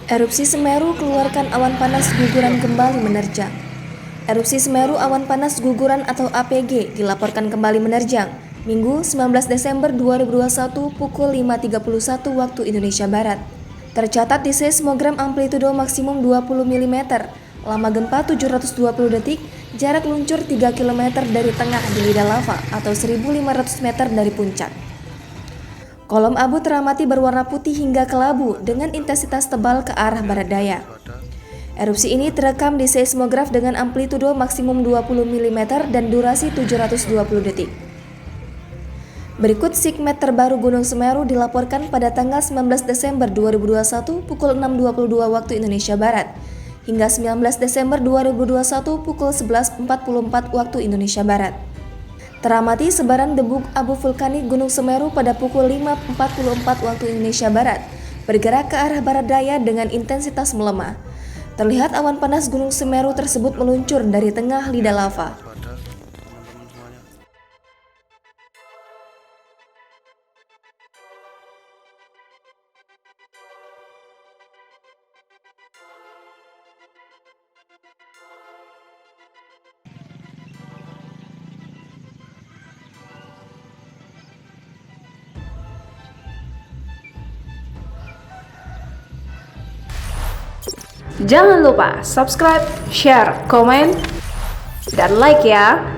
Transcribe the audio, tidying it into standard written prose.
Erupsi Semeru keluarkan awan panas guguran kembali menerjang. Erupsi Semeru awan panas guguran atau APG dilaporkan kembali menerjang Minggu 19 Desember 2021 pukul 5.31 waktu Indonesia Barat. Tercatat di seismogram amplitudo maksimum 20 mm, lama gempa 720 detik, jarak luncur 3 km dari tengah di lidah lava atau 1.500 meter dari puncak. Kolom abu teramati berwarna putih hingga kelabu dengan intensitas tebal ke arah barat daya. Erupsi ini terekam di seismograf dengan amplitudo maksimum 20 mm dan durasi 720 detik. Berikut sigmet terbaru Gunung Semeru dilaporkan pada tanggal 19 Desember 2021 pukul 6.22 waktu Indonesia Barat hingga 19 Desember 2021 pukul 11.44 waktu Indonesia Barat. Teramati sebaran debu abu vulkanik Gunung Semeru pada pukul 5.44 waktu Indonesia Barat, bergerak ke arah barat daya dengan intensitas melemah. Terlihat awan panas Gunung Semeru tersebut meluncur dari tengah lidah lava. Jangan lupa subscribe, share, komen, dan like ya.